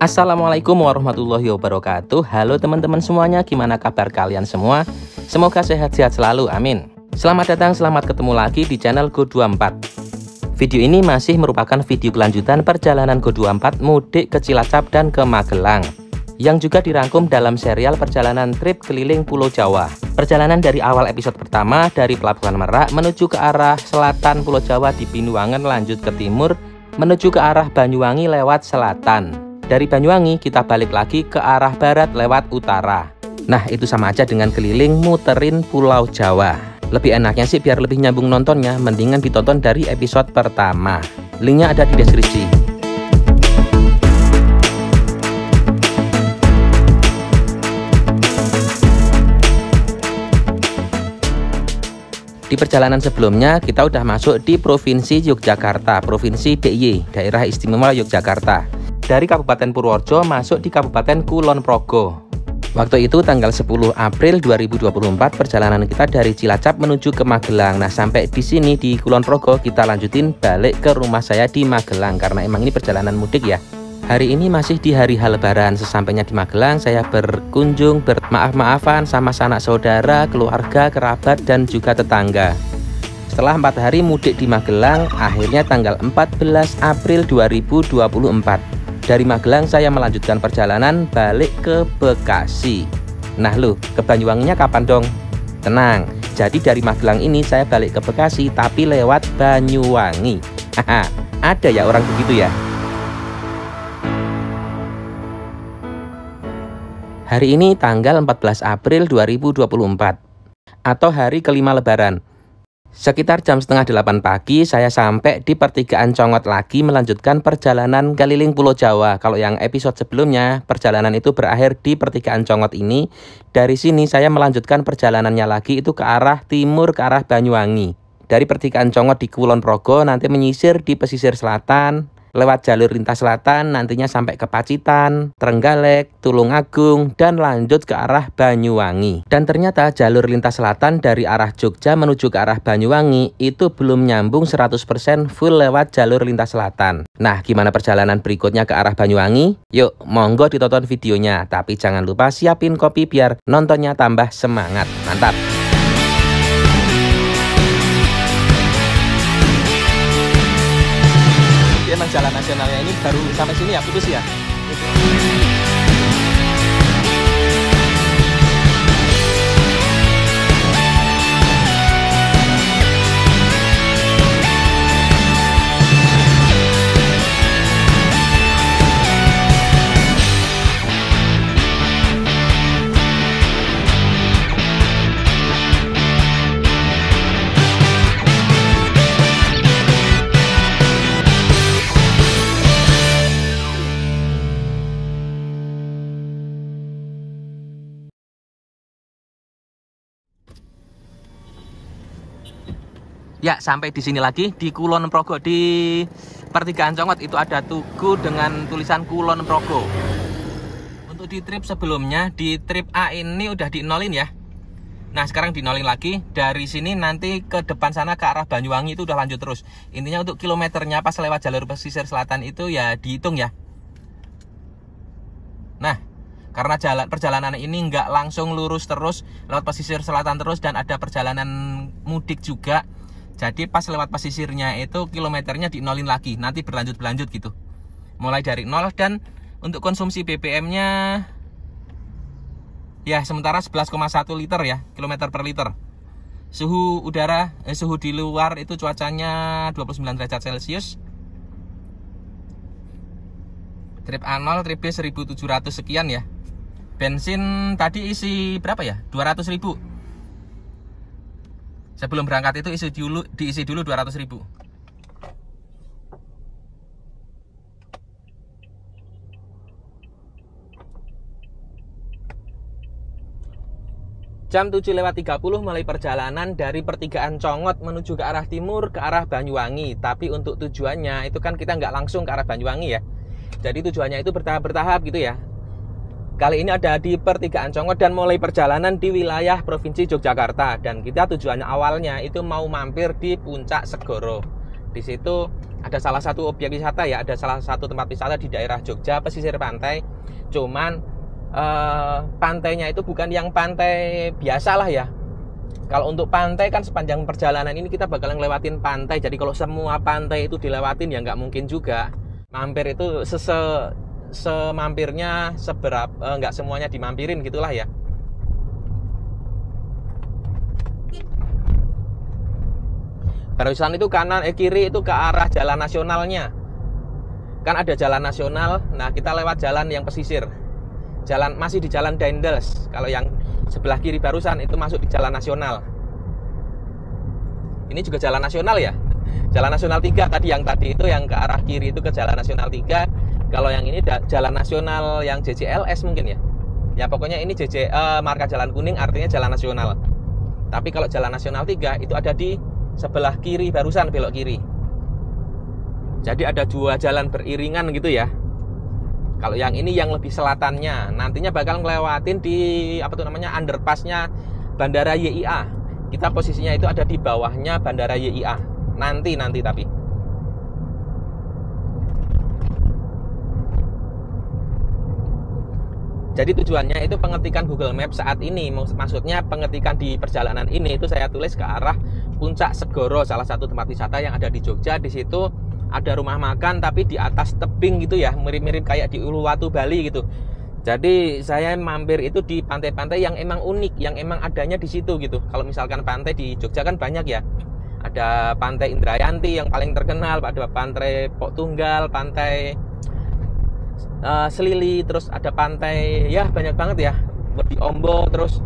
Assalamualaikum warahmatullahi wabarakatuh. Halo teman-teman semuanya, gimana kabar kalian semua? Semoga sehat-sehat selalu, amin. Selamat datang, selamat ketemu lagi di channel Go24. Video ini masih merupakan video kelanjutan perjalanan Go24 mudik ke Cilacap dan ke Magelang, yang juga dirangkum dalam serial perjalanan trip keliling Pulau Jawa. Perjalanan dari awal episode pertama dari Pelabuhan Merak menuju ke arah selatan Pulau Jawa di Binuangen, lanjut ke timur menuju ke arah Banyuwangi lewat selatan. Dari Banyuwangi kita balik lagi ke arah barat lewat utara. Nah, itu sama aja dengan keliling muterin Pulau Jawa. Lebih enaknya sih biar lebih nyambung nontonnya, mendingan ditonton dari episode pertama. Linknya ada di deskripsi. Di perjalanan sebelumnya kita udah masuk di Provinsi Yogyakarta, Provinsi DIY, Daerah Istimewa Yogyakarta. Dari Kabupaten Purworejo masuk di Kabupaten Kulon Progo. Waktu itu tanggal 10 April 2024 perjalanan kita dari Cilacap menuju ke Magelang. Nah, sampai di sini di Kulon Progo kita lanjutin balik ke rumah saya di Magelang karena emang ini perjalanan mudik ya. Hari ini masih di hari Lebaran. Sesampainya di Magelang saya berkunjung bermaaf-maafan sama sanak saudara, keluarga, kerabat dan juga tetangga. Setelah 4 hari mudik di Magelang, akhirnya tanggal 14 April 2024 dari Magelang saya melanjutkan perjalanan balik ke Bekasi. Nah loh, ke Banyuwanginya kapan dong? Tenang, jadi dari Magelang ini saya balik ke Bekasi tapi lewat Banyuwangi. Haha, ada ya orang begitu ya? Hari ini tanggal 14 April 2024 atau hari kelima Lebaran. Sekitar jam setengah 8 pagi saya sampai di pertigaan Congot lagi melanjutkan perjalanan keliling Pulau Jawa. Kalau yang episode sebelumnya perjalanan itu berakhir di pertigaan Congot ini. Dari sini saya melanjutkan perjalanannya lagi itu ke arah timur, ke arah Banyuwangi. Dari pertigaan Congot di Kulon Progo nanti menyisir di pesisir selatan lewat jalur lintas selatan, nantinya sampai ke Pacitan, Trenggalek, Tulungagung, dan lanjut ke arah Banyuwangi. Dan ternyata jalur lintas selatan dari arah Jogja menuju ke arah Banyuwangi itu belum nyambung 100% full lewat jalur lintas selatan. Nah, gimana perjalanan berikutnya ke arah Banyuwangi? Yuk, monggo ditonton videonya. Tapi jangan lupa siapin kopi biar nontonnya tambah semangat. Mantap! Emang jalan nasionalnya ini baru sampai sini ya, putus ya. Ya, sampai di sini lagi di Kulon Progo, di pertigaan Congot itu ada tugu dengan tulisan Kulon Progo. Untuk di trip sebelumnya, di trip A ini udah di-nolin ya. Nah, sekarang di-nolin lagi. Dari sini nanti ke depan sana ke arah Banyuwangi itu udah lanjut terus. Intinya untuk kilometernya pas lewat jalur pesisir selatan itu ya dihitung ya. Nah, karena perjalanan ini nggak langsung lurus terus lewat pesisir selatan terus dan ada perjalanan mudik juga. Jadi pas lewat pesisirnya itu kilometernya di-nolin lagi, nanti berlanjut gitu. Mulai dari 0 dan untuk konsumsi BBM-nya ya sementara 11,1 liter ya, kilometer per liter. Suhu udara, suhu di luar itu cuacanya 29 derajat Celcius. Trip A0, trip B 1700 sekian ya. Bensin tadi isi berapa ya? 200.000. Sebelum berangkat itu diisi dulu 200.000. Jam 7:30 mulai perjalanan dari pertigaan Congot menuju ke arah timur, ke arah Banyuwangi. Tapi untuk tujuannya itu kan kita nggak langsung ke arah Banyuwangi ya. Jadi tujuannya itu bertahap-bertahap gitu ya. Kali ini ada di pertigaan Congot dan mulai perjalanan di wilayah Provinsi Yogyakarta. Dan kita tujuannya awalnya itu mau mampir di Puncak Segoro. Di situ ada salah satu objek wisata ya, ada salah satu tempat wisata di daerah Jogja pesisir pantai. Cuman pantainya itu bukan yang pantai biasa lah ya. Kalau untuk pantai kan sepanjang perjalanan ini kita bakal ngelewatin pantai. Jadi kalau semua pantai itu dilewatin ya nggak mungkin juga. Mampir itu semampirnya seberapa, nggak semuanya dimampirin gitulah ya. Barusan itu kanan kiri itu ke arah jalan nasionalnya. Kan ada jalan nasional. Nah, kita lewat jalan yang pesisir. Jalan masih di jalan Daendels. Kalau yang sebelah kiri barusan itu masuk di jalan nasional. Ini juga jalan nasional ya. Jalan nasional 3 tadi itu yang ke arah kiri itu ke jalan nasional 3. Kalau yang ini jalan nasional yang JJLS mungkin ya. Ya pokoknya ini marka jalan kuning artinya jalan nasional. Tapi kalau jalan nasional 3 itu ada di sebelah kiri barusan belok kiri. Jadi ada 2 jalan beriringan gitu ya. Kalau yang ini yang lebih selatannya, nantinya bakal ngelewatin di underpassnya Bandara YIA. Kita posisinya itu ada di bawahnya Bandara YIA. Nanti tapi. Jadi tujuannya itu pengetikan Google Maps saat ini, maksudnya pengetikan di perjalanan ini itu saya tulis ke arah Puncak Segoro, salah satu tempat wisata yang ada di Jogja. Di situ ada rumah makan tapi di atas tebing gitu ya, mirip-mirip kayak di Uluwatu Bali gitu. Jadi saya mampir itu di pantai-pantai yang emang unik, yang emang adanya di situ gitu. Kalau misalkan pantai di Jogja kan banyak ya. Ada Pantai Indrayanti yang paling terkenal, ada Pantai Pok Tunggal, Pantai Selili, terus ada pantai ya banyak banget ya, di Ombo, terus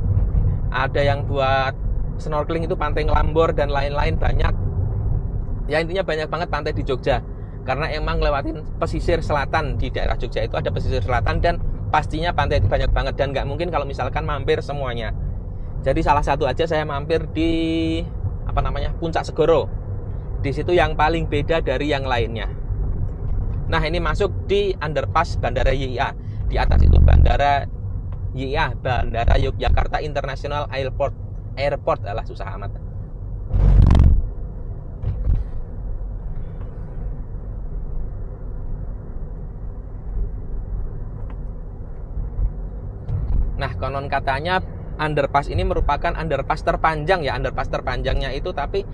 ada yang buat snorkeling itu Pantai Ngelambor dan lain-lain banyak. Ya intinya banyak banget pantai di Jogja. Karena emang lewatin pesisir selatan, di daerah Jogja itu ada pesisir selatan dan pastinya pantai itu banyak banget dan nggak mungkin kalau misalkan mampir semuanya. Jadi salah satu aja saya mampir di Puncak Segoro. Di situ yang paling beda dari yang lainnya. Nah ini masuk di underpass Bandara YIA. Di atas itu Bandara YIA, Bandara Yogyakarta International Airport. Alah susah amat. Nah konon katanya underpass ini merupakan underpass terpanjang ya. Underpass terpanjangnya itu tapi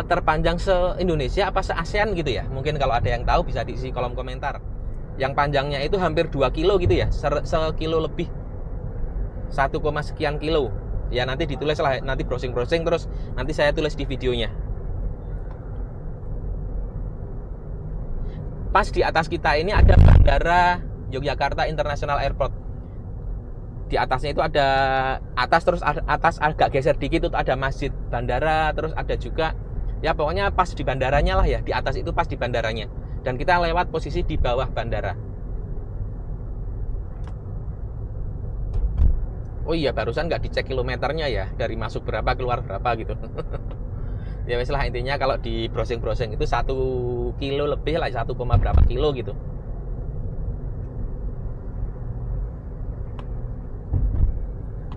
terpanjang se-Indonesia apa se-ASEAN gitu ya. Mungkin kalau ada yang tahu bisa diisi kolom komentar. Yang panjangnya itu hampir 2 kilo gitu ya, sekilo lebih, 1, sekian kilo. Ya nanti ditulis lah, nanti browsing terus nanti saya tulis di videonya. Pas di atas kita ini ada Bandara Yogyakarta International Airport. Di atasnya itu ada atas agak geser dikit itu ada masjid bandara, terus ada juga ya pokoknya pas di bandaranya lah ya, di atas itu pas di bandaranya. Dan kita lewat posisi di bawah bandara. Oh iya barusan nggak dicek kilometernya ya, dari masuk berapa keluar berapa gitu. Ya wes lah intinya kalau di browsing itu 1 kilo lebih lah, 1, berapa kilo gitu.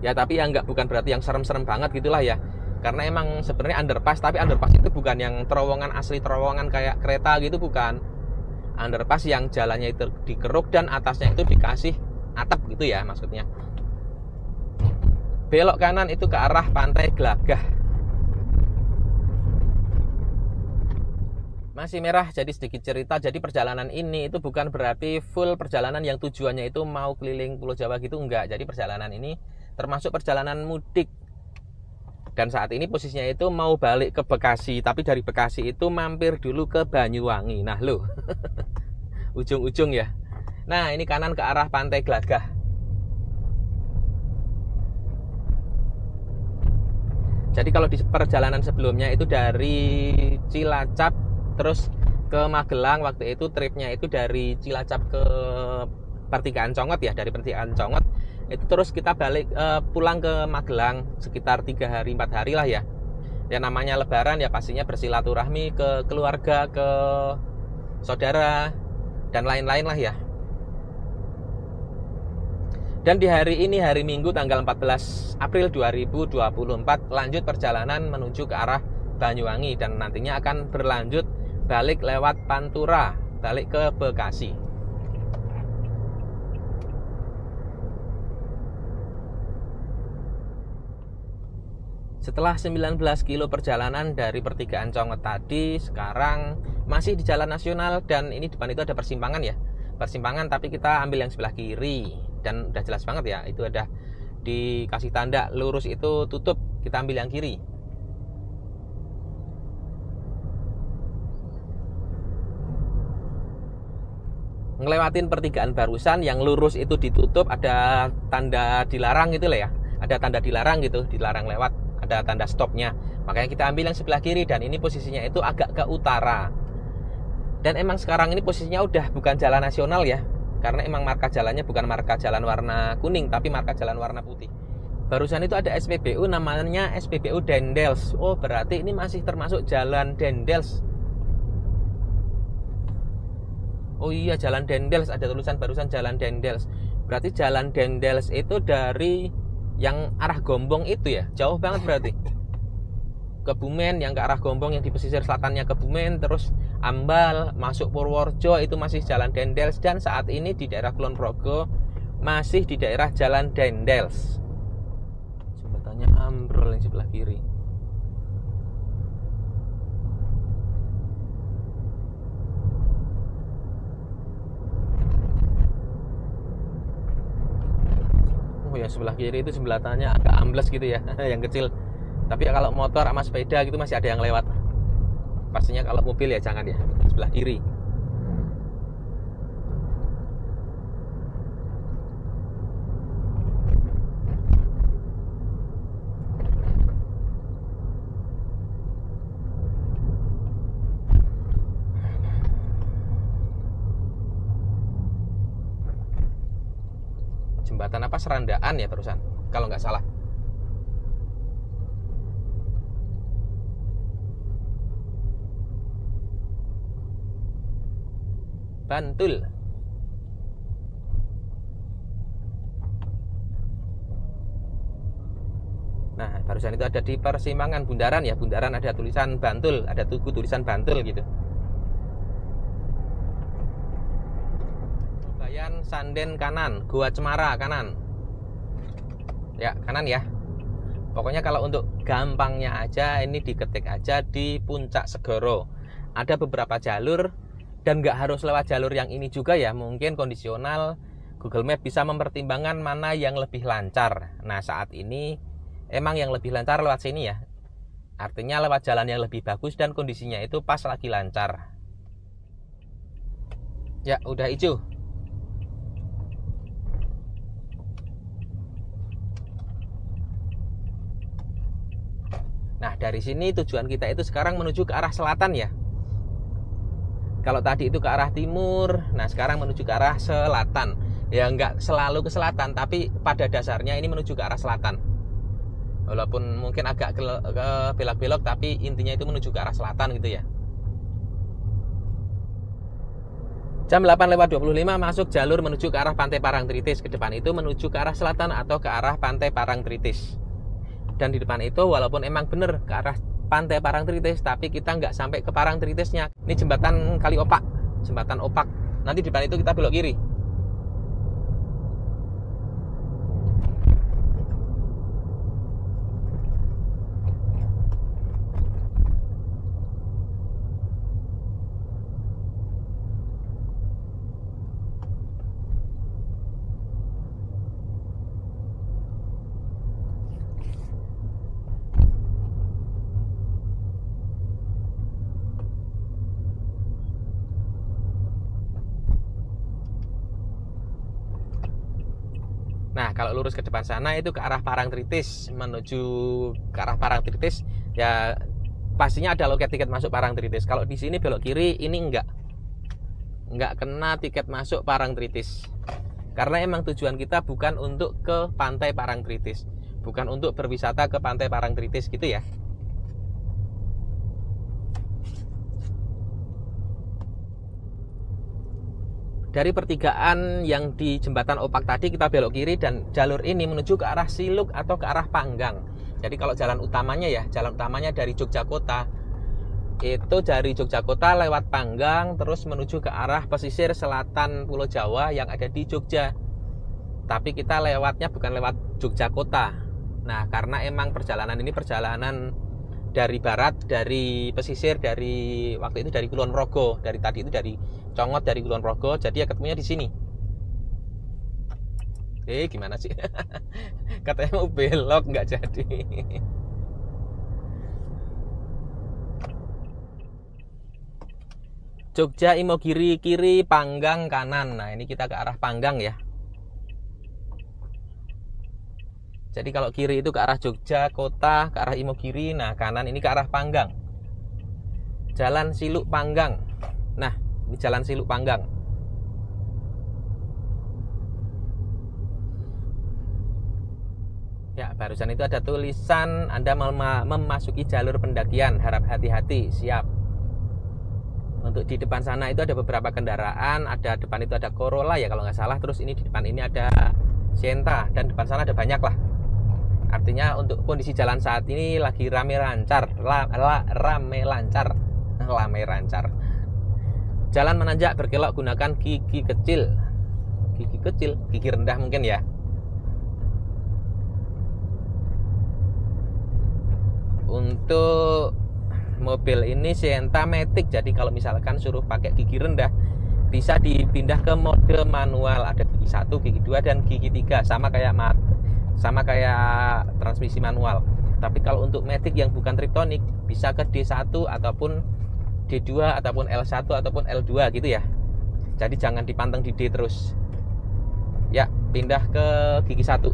Ya tapi ya bukan berarti yang serem-serem banget gitulah ya. Karena emang sebenarnya underpass, tapi underpass itu bukan yang terowongan asli, terowongan kayak kereta gitu, bukan. Underpass yang jalannya itu dikeruk dan atasnya itu dikasih atap gitu ya maksudnya. Belok kanan itu ke arah Pantai Glagah. Masih merah, jadi sedikit cerita. Jadi perjalanan ini itu bukan berarti full perjalanan yang tujuannya itu mau keliling Pulau Jawa gitu, enggak. Jadi perjalanan ini termasuk perjalanan mudik. Dan saat ini posisinya itu mau balik ke Bekasi, tapi dari Bekasi itu mampir dulu ke Banyuwangi. Nah loh, ujung-ujung ya. Nah ini kanan ke arah Pantai Glagah. Jadi kalau di perjalanan sebelumnya itu dari Cilacap terus ke Magelang, waktu itu tripnya itu dari Cilacap ke Pertigaan Congot ya, dari Pertigaan Congot itu terus kita balik pulang ke Magelang sekitar 3 hari 4 hari lah ya. Ya namanya lebaran ya pastinya bersilaturahmi ke keluarga, ke saudara dan lain-lain lah ya. Dan di hari ini, hari Minggu tanggal 14 April 2024 lanjut perjalanan menuju ke arah Banyuwangi dan nantinya akan berlanjut balik lewat Pantura, balik ke Bekasi. Setelah 19 kilo perjalanan dari pertigaan Conget tadi, sekarang masih di jalan nasional dan ini depan itu ada persimpangan ya. Persimpangan tapi kita ambil yang sebelah kiri dan udah jelas banget ya, itu ada dikasih tanda lurus itu tutup, kita ambil yang kiri. Ngelewatin pertigaan barusan yang lurus itu ditutup, ada tanda dilarang gitu lah ya. Ada tanda dilarang gitu, dilarang lewat, ada tanda stopnya. Makanya kita ambil yang sebelah kiri dan ini posisinya itu agak ke utara. Dan emang sekarang ini posisinya udah bukan jalan nasional ya. Karena emang marka jalannya bukan marka jalan warna kuning tapi marka jalan warna putih. Barusan itu ada SPBU namanya SPBU Dendels. Oh, berarti ini masih termasuk jalan Dendels. Oh iya, jalan Dendels, ada tulisan barusan jalan Dendels. Berarti jalan Dendels itu dari yang arah Gombong itu ya, jauh banget berarti. Kebumen yang ke arah Gombong yang di pesisir selatannya Kebumen, terus Ambal masuk Purworejo itu masih jalan Dendels, dan saat ini di daerah Kulon Progo masih di daerah jalan Dendels. Jembatannya ambrol yang sebelah kiri. Oh ya, sebelah kiri itu jembatannya agak ambles gitu ya, yang kecil. Tapi kalau motor sama sepeda gitu masih ada yang lewat. Pastinya kalau mobil ya jangan ya, sebelah kiri. Jembatan apa, Serandaan ya barusan kalau nggak salah. Bantul. Nah, barusan itu ada di persimpangan Bundaran ya, Bundaran ada tulisan Bantul, ada tugu tulisan Bantul gitu. Bayan Sanden kanan, Gua Cemara kanan. Ya, kanan ya. Pokoknya kalau untuk gampangnya aja ini diketik aja di Puncak Segoro. Ada beberapa jalur dan nggak harus lewat jalur yang ini juga ya. Mungkin kondisional Google Map bisa mempertimbangkan mana yang lebih lancar. Nah, saat ini emang yang lebih lancar lewat sini ya. Artinya lewat jalan yang lebih bagus dan kondisinya itu pas lagi lancar. Ya, udah hijau. Nah, dari sini tujuan kita itu sekarang menuju ke arah selatan ya. Kalau tadi itu ke arah timur, nah sekarang menuju ke arah selatan. Ya nggak selalu ke selatan, tapi pada dasarnya ini menuju ke arah selatan. Walaupun mungkin agak ke belok-belok, tapi intinya itu menuju ke arah selatan gitu ya. Jam 8:25 masuk jalur menuju ke arah Pantai Parangtritis. Ke depan itu menuju ke arah selatan atau ke arah Pantai Parangtritis. Dan di depan itu walaupun emang bener ke arah Pantai Parangtritis, tapi kita nggak sampai ke Parangtritisnya. Ini jembatan Kali Opak, jembatan Opak. Nanti di depan itu kita belok kiri. Nah, kalau lurus ke depan sana itu ke arah Parangtritis, menuju ke arah Parangtritis ya pastinya ada loket tiket masuk Parangtritis. Kalau di sini belok kiri ini enggak kena tiket masuk Parangtritis. Karena emang tujuan kita bukan untuk ke Pantai Parangtritis, bukan untuk berwisata ke Pantai Parangtritis gitu ya. Dari pertigaan yang di jembatan Opak tadi kita belok kiri dan jalur ini menuju ke arah Siluk atau ke arah Panggang. Jadi kalau jalan utamanya ya, jalan utamanya dari Jogja Kota itu dari Jogja Kota lewat Panggang terus menuju ke arah pesisir selatan Pulau Jawa yang ada di Jogja. Tapi kita lewatnya bukan lewat Jogja Kota. Nah, karena emang perjalanan ini perjalanan dari barat, dari pesisir, dari waktu itu dari Kulon Progo, dari tadi itu dari Congot, dari Kulon Progo, jadi ya ketemunya di sini. Gimana sih? Katanya mau belok nggak jadi. Jogja Imogiri kiri, Panggang kanan. Nah, ini kita ke arah Panggang ya. Jadi kalau kiri itu ke arah Jogja Kota, ke arah Imogiri. Nah, kanan ini ke arah Panggang. Jalan Siluk Panggang. Nah, ini Jalan Siluk Panggang. Ya, barusan itu ada tulisan Anda memasuki jalur pendakian, harap hati-hati, siap. Untuk di depan sana itu ada beberapa kendaraan, ada depan itu ada Corolla ya kalau nggak salah, terus ini di depan ini ada Sienta, dan depan sana ada banyak lah. Artinya untuk kondisi jalan saat ini lagi rame lancar. Jalan menanjak berkelok gunakan gigi kecil. Gigi rendah mungkin ya. Untuk mobil ini Sienta Matic, jadi kalau misalkan suruh pakai gigi rendah bisa dipindah ke mode manual, ada gigi 1, gigi 2 dan gigi 3 sama kayak transmisi manual. Tapi kalau untuk Matic yang bukan Triptonic bisa ke D1 ataupun D2 ataupun L1 ataupun L2 gitu ya. Jadi jangan dipanteng di D terus. Ya, pindah ke gigi 1.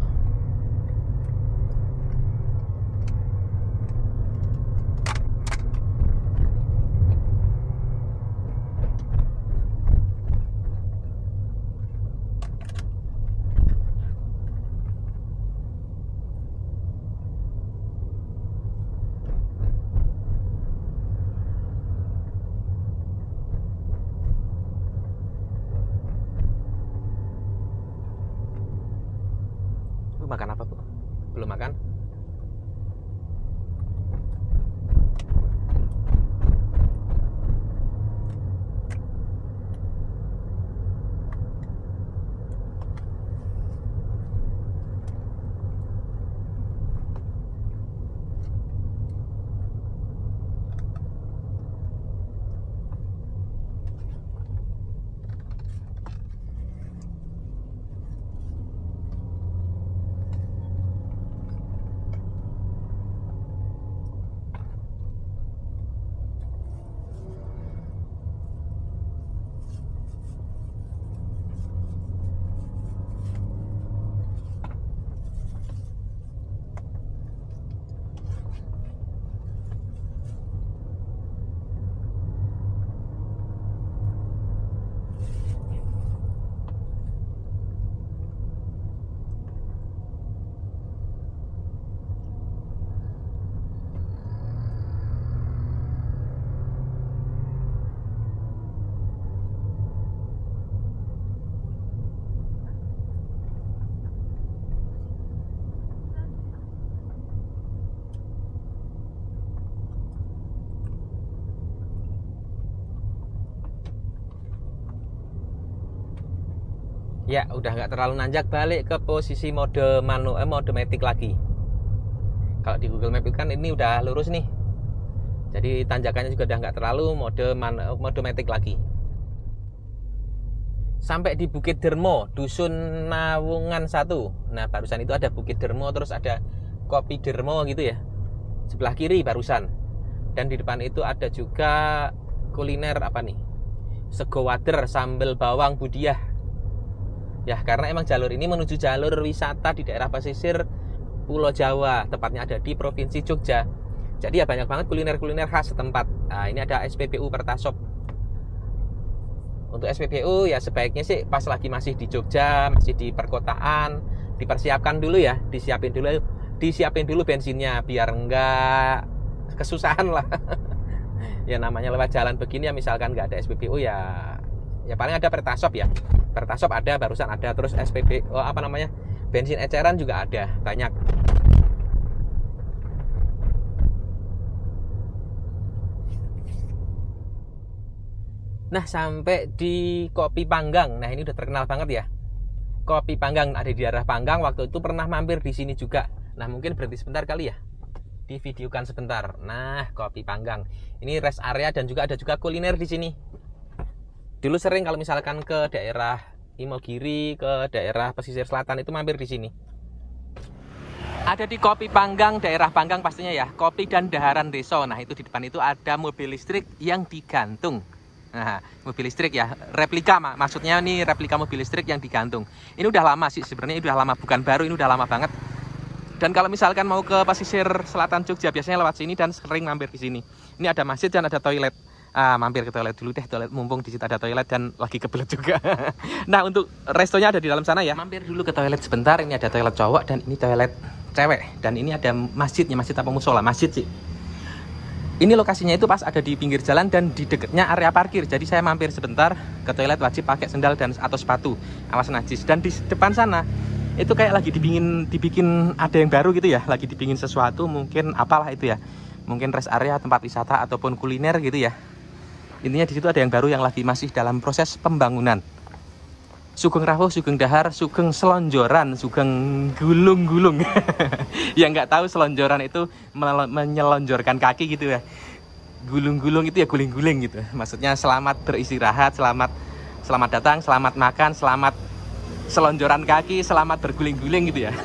Makan apa, Bu? Belum makan? Ya, udah nggak terlalu nanjak, balik ke posisi mode mode Matic lagi. Kalau di Google Map kan ini udah lurus nih. Jadi tanjakannya juga udah nggak terlalu mode Matic lagi. Sampai di Bukit Dermo, Dusun Nawungan 1. Nah, barusan itu ada Bukit Dermo, terus ada Kopi Dermo gitu ya. Sebelah kiri barusan. Dan di depan itu ada juga kuliner apa nih? Sego wader sambal bawang Budiah. Ya, karena emang jalur ini menuju jalur wisata di daerah pesisir Pulau Jawa, tepatnya ada di Provinsi Jogja. Jadi ya banyak banget kuliner-kuliner khas setempat. Nah, ini ada SPBU Pertasop. Untuk SPBU ya sebaiknya sih pas lagi masih di Jogja, masih di perkotaan, dipersiapkan dulu ya, disiapin dulu bensinnya biar enggak kesusahan lah. Ya namanya lewat jalan begini ya, misalkan nggak ada SPBU ya paling ada Pertasop ya. Pertasop ada, barusan ada, terus SPBU bensin eceran juga ada, banyak. Nah, sampai di Kopi Panggang. Nah, ini udah terkenal banget ya. Kopi Panggang ada di daerah Panggang. Waktu itu pernah mampir di sini juga. Nah, mungkin berhenti sebentar kali ya. Divideokan sebentar. Nah, Kopi Panggang. Ini rest area dan juga ada juga kuliner di sini. Dulu sering kalau misalkan ke daerah Imogiri, ke daerah pesisir selatan itu mampir di sini. Ada di Kopi Panggang, daerah Panggang pastinya ya. Kopi dan Daharan Deso. Nah, itu di depan itu ada mobil listrik yang digantung. Nah, mobil listrik ya, replika maksudnya ini replika mobil listrik yang digantung. Ini udah lama sih sebenarnya, udah lama, bukan baru, ini udah lama banget. Dan kalau misalkan mau ke pesisir selatan Jogja biasanya lewat sini dan sering mampir di sini. Ini ada masjid dan ada toilet. Mampir ke toilet dulu deh, toilet mumpung di situ ada toilet dan lagi kebelet juga. Nah, untuk restonya ada di dalam sana ya. Mampir dulu ke toilet sebentar. Ini ada toilet cowok dan ini toilet cewek. Dan ini ada masjidnya, masjid apa musola? Masjid sih. Ini lokasinya itu pas ada di pinggir jalan dan di dekatnya area parkir. Jadi saya mampir sebentar ke toilet, wajib pakai sendal dan atau sepatu, awas najis. Dan di depan sana itu kayak lagi dibikin ada yang baru gitu ya, lagi dibikin sesuatu, mungkin apalah itu ya. Mungkin rest area, tempat wisata ataupun kuliner gitu ya. Intinya di situ ada yang baru yang lagi masih dalam proses pembangunan. Sugeng rawuh, sugeng dahar, sugeng selonjoran, sugeng gulung-gulung. Yang nggak tahu selonjoran itu menyelonjorkan kaki gitu ya. Gulung-gulung itu ya guling-guling gitu. Maksudnya selamat beristirahat, selamat datang, selamat makan, selamat selonjoran kaki, selamat berguling-guling gitu ya.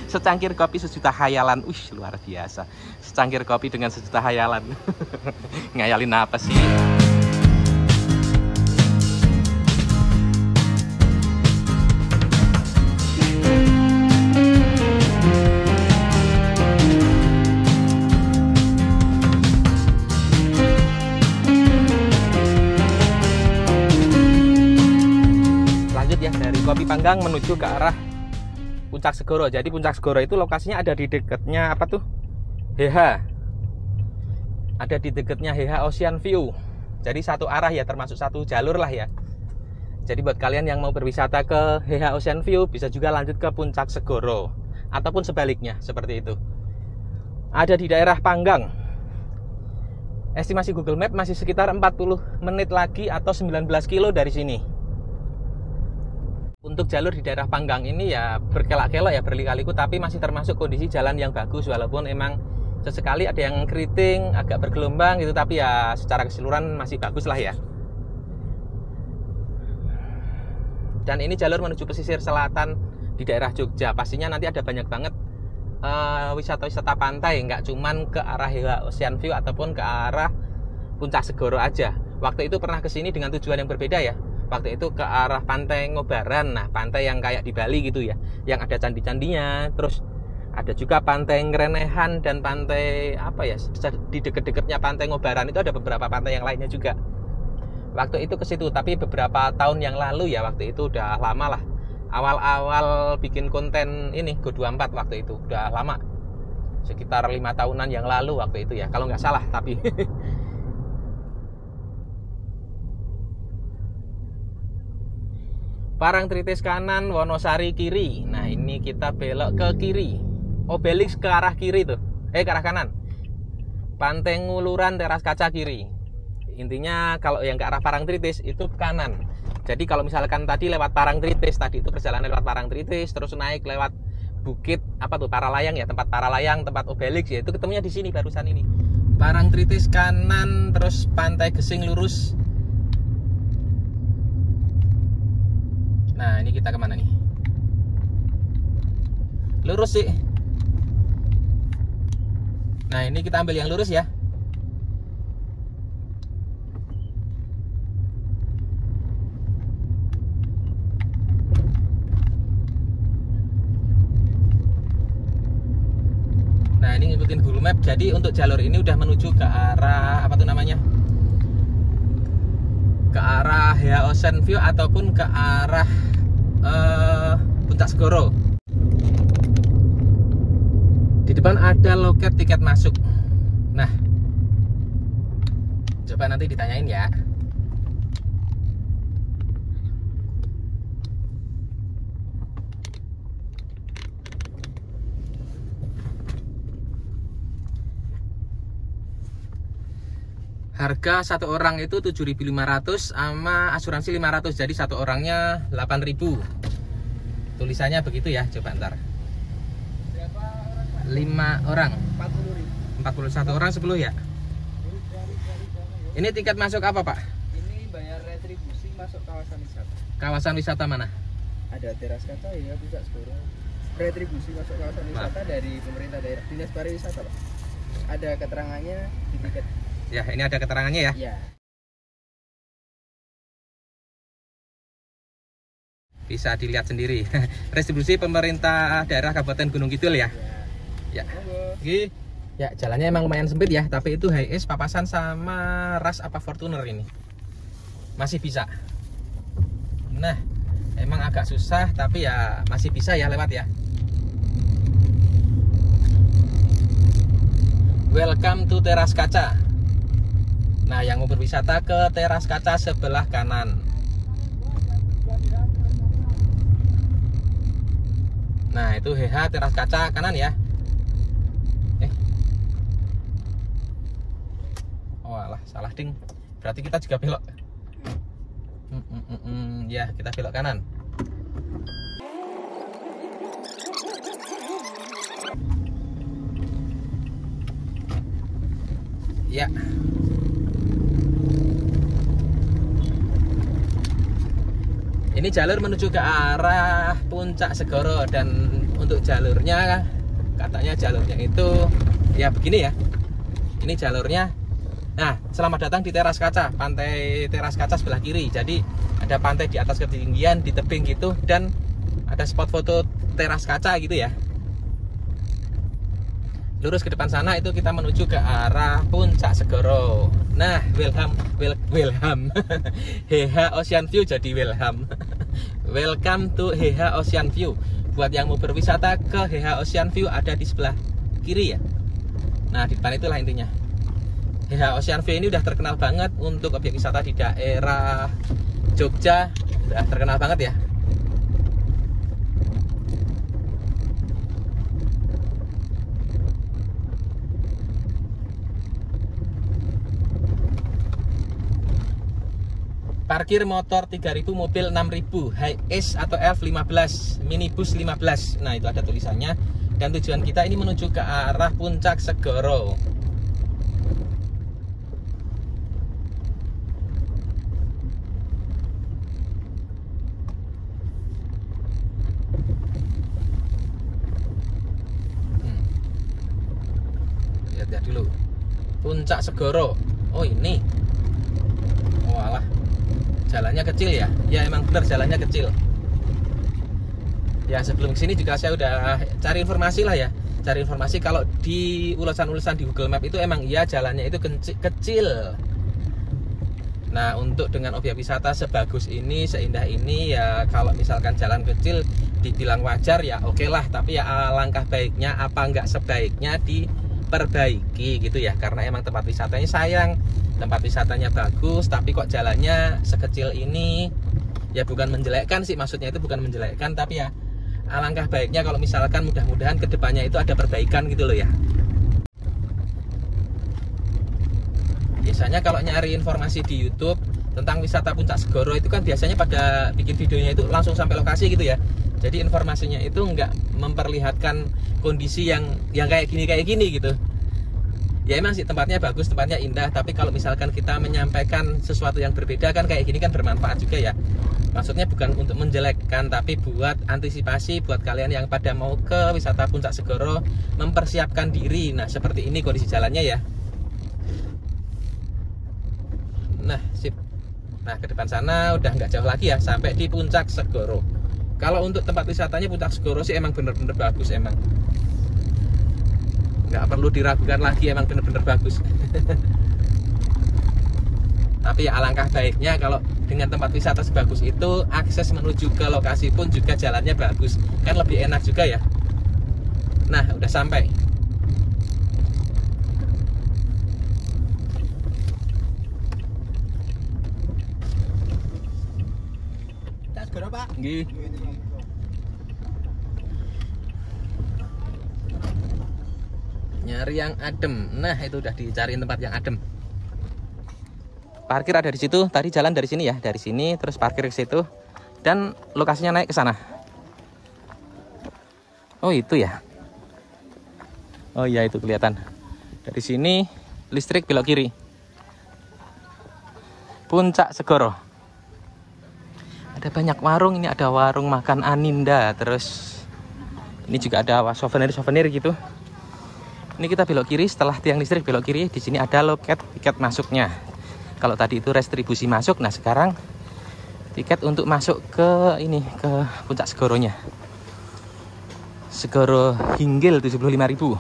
Secangkir kopi sejuta hayalan. Luar biasa. Secangkir kopi dengan sejuta hayalan. Ngayalin apa sih? Dari Kopi Panggang menuju ke arah Puncak Segoro. Jadi Puncak Segoro itu lokasinya ada di dekatnya apa tuh? HH. Ada di dekatnya HH Ocean View. Jadi satu arah ya, termasuk satu jalur lah ya. Jadi buat kalian yang mau berwisata ke HH Ocean View bisa juga lanjut ke Puncak Segoro ataupun sebaliknya seperti itu. Ada di daerah Panggang. Estimasi Google Map masih sekitar 40 menit lagi atau 19 kilo dari sini. Untuk jalur di daerah Panggang ini ya berkelak-kelok ya, berliku-liku, tapi masih termasuk kondisi jalan yang bagus, walaupun emang sesekali ada yang keriting, agak bergelombang gitu, tapi ya secara keseluruhan masih bagus lah ya. Dan ini jalur menuju pesisir selatan di daerah Jogja. Pastinya nanti ada banyak banget wisata-wisata pantai, nggak cuman ke arah Ocean View ataupun ke arah Puncak Segoro aja. Waktu itu pernah kesini dengan tujuan yang berbeda ya. Waktu itu ke arah Pantai Ngobaran. Nah, pantai yang kayak di Bali gitu ya, yang ada candi-candinya. Terus ada juga Pantai Ngrenehan dan pantai apa ya, di deket-deketnya Pantai Ngobaran itu ada beberapa pantai yang lainnya juga. Waktu itu ke situ, tapi beberapa tahun yang lalu ya, waktu itu udah lama lah. Awal-awal bikin konten ini Go24 waktu itu udah lama. Sekitar 5 tahunan yang lalu waktu itu ya, kalau nggak salah tapi. Parangtritis kanan, Wonosari kiri. Nah, ini kita belok ke kiri. Obelix ke arah kiri tuh. Ke arah kanan. Pantai Nguluran, Teras Kaca kiri. Intinya kalau yang ke arah Parangtritis itu kanan. Jadi kalau misalkan tadi lewat Parangtritis, tadi itu perjalanan lewat Parangtritis, terus naik lewat bukit apa tuh, Paralayang ya, tempat Paralayang, tempat Obelix ya, itu ketemunya di sini barusan ini. Parangtritis kanan, terus Pantai Gesing lurus. Nah, ini kita kemana nih? Lurus sih. Nah, ini kita ambil yang lurus ya. Nah, ini ngikutin Google Map. Jadi untuk jalur ini udah menuju ke arah apa tuh namanya? Ke arah ya Ocean View ataupun ke arah Puncak Segoro. Di depan ada loket tiket masuk. Nah, coba nanti ditanyain ya. Harga satu orang itu 7.500 sama asuransi 500, jadi satu orangnya 8.000. Tulisannya begitu ya, coba ntar. 5 orang 41 orang 10 ya. Ini tiket masuk apa Pak? Ini bayar retribusi masuk kawasan wisata. Kawasan wisata mana? Ada teras kaca ya, Puncak Segoro. Retribusi masuk kawasan wisata dari pemerintah daerah, Dinas Pariwisata Pak. Ada keterangannya di tiket. Ya, ini ada keterangannya ya. Iya. Bisa dilihat sendiri. Retribusi pemerintah daerah Kabupaten Gunung Kidul ya. Ya. Oke. Ya, jalannya emang lumayan sempit ya, tapi itu Hiace papasan sama ras apa Fortuner ini. Masih bisa. Nah, emang agak susah tapi ya masih bisa ya lewat ya. Welcome to teras kaca. Nah, yang mau berwisata ke teras kaca sebelah kanan. Nah, itu HH teras kaca kanan ya. Oh alah, salah ding. Berarti kita juga belok. Ya, kita belok kanan. Ya. Ini jalur menuju ke arah Puncak Segoro, dan untuk jalurnya katanya jalurnya itu ya begini ya. Ini jalurnya. Nah, selamat datang di teras kaca, pantai teras kaca sebelah kiri. Jadi ada pantai di atas ketinggian, di tebing gitu, dan ada spot foto teras kaca gitu ya. Lurus ke depan sana itu kita menuju ke arah Puncak Segoro. Nah, welcome. HH Ocean View jadi welcome. Welcome to HH Ocean View. Buat yang mau berwisata ke HH Ocean View ada di sebelah kiri ya. Nah, di depan itulah intinya. HH Ocean View ini udah terkenal banget untuk objek wisata di daerah Jogja. Udah terkenal banget ya. Parkir motor 3.000, mobil 6.000, Hiace atau F15, minibus 15. Nah, itu ada tulisannya. Dan tujuan kita ini menuju ke arah Puncak Segoro. Lihat dulu. Puncak Segoro. Oh, ini. Oh, alah. Jalannya kecil ya. Ya emang benar jalannya kecil. Ya sebelum kesini juga saya udah cari informasi lah ya. Cari informasi kalau di ulasan-ulasan di Google Map itu emang iya jalannya itu kecil. Nah, untuk dengan objek wisata sebagus ini, seindah ini ya, kalau misalkan jalan kecil dibilang wajar ya oke lah. Tapi ya alangkah baiknya apa enggak sebaiknya diperbaiki gitu ya. Karena emang tempat wisatanya sayang. Tempat wisatanya bagus, tapi kok jalannya sekecil ini. Ya bukan menjelekkan sih, maksudnya itu bukan menjelekkan, tapi ya alangkah baiknya kalau misalkan mudah-mudahan kedepannya itu ada perbaikan gitu loh ya. Biasanya kalau nyari informasi di YouTube tentang wisata Puncak Segoro itu kan biasanya pada bikin videonya itu langsung sampai lokasi gitu ya. Jadi informasinya itu nggak memperlihatkan kondisi yang kayak gini gitu. Ya emang sih tempatnya bagus, tempatnya indah, tapi kalau misalkan kita menyampaikan sesuatu yang berbeda kan kayak gini kan bermanfaat juga ya. Maksudnya bukan untuk menjelekkan, tapi buat antisipasi buat kalian yang pada mau ke wisata Puncak Segoro, mempersiapkan diri. Nah, seperti ini kondisi jalannya ya. Nah, sip. Nah, ke depan sana udah nggak jauh lagi ya, sampai di Puncak Segoro. Kalau untuk tempat wisatanya Puncak Segoro sih emang bener-bener bagus emang. Nggak perlu diragukan lagi, emang bener-bener bagus. Tapi ya alangkah baiknya kalau dengan tempat wisata sebagus itu, akses menuju ke lokasi pun juga jalannya bagus, kan lebih enak juga ya. Nah, udah sampai. Tas Segoro, Pak. Nggih. Nyari yang adem. Nah, itu udah dicariin tempat yang adem. Parkir ada di situ. Tadi jalan dari sini ya, dari sini terus parkir ke situ. Dan lokasinya naik ke sana. Oh itu ya. Oh iya itu kelihatan. Dari sini listrik belok kiri. Puncak Segoro. Ada banyak warung, ini ada warung makan Aninda, terus ini juga ada souvenir gitu. Ini kita belok kiri, setelah tiang listrik belok kiri, di sini ada loket tiket masuknya. Kalau tadi itu restribusi masuk, nah sekarang tiket untuk masuk ke ini, ke Puncak Segoronya. Segoro Hinggil 75.000,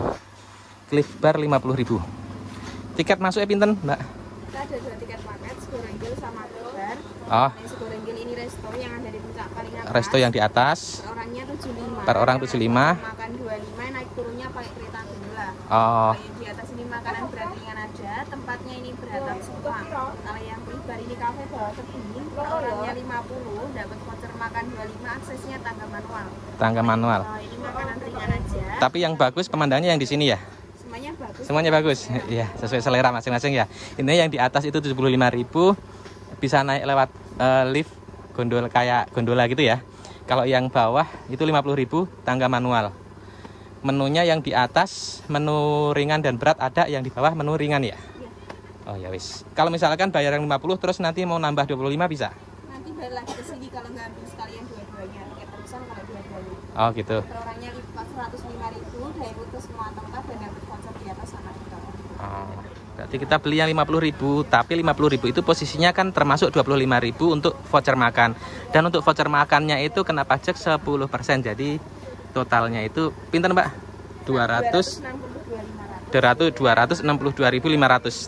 Cliff Bar 50.000. Tiket masuknya pinten, Mbak? Kita ada 2 tiket paket, Segoro Hinggil sama Cliff Bar. Oh. Yang Segoro Hinggil ini resto yang ada di puncak paling atas. Resto yang di atas. Per orangnya 75. Per orang 75. Makan 25, naik turunnya pakai kereta gondola. Oh. Kalau yang di atas ini makanan berat ringan aja, tempatnya ini beratap semua. Kalau yang Cliff Bar ini kafe bawah tebing, per orangnya 50, dapat voucher makan 25, aksesnya tangga manual. Tangga manual. Ini makanan ringan aja. Tapi yang bagus pemandangannya yang di sini ya? Semuanya bagus. Semuanya bagus. Iya, sesuai selera masing-masing ya. Ini yang di atas itu 75.000, bisa naik lewat lift gondola kayak gondola gitu ya. Kalau yang bawah itu 50.000, tangga manual. Menunya yang di atas menu ringan dan berat ada, yang di bawah menu ringan ya. Oh ya wis. Kalau misalkan bayar yang 50 terus nanti mau nambah 25 bisa. Nanti balik lagi ke sini kalau nggak ambil sekalian dua-duanya. Tiket terusan kalau dua-duanya. Oh gitu. Per orangnya 105.000, dari itu semua tempat dan dapat voucher di atas sama di bawah. Oh, berarti kita beli yang 50.000, tapi 50.000 itu posisinya kan termasuk 25.000 untuk voucher makan. Dan untuk voucher makannya itu kena pajak 10%. Jadi totalnya itu pinter Mbak? 262.500.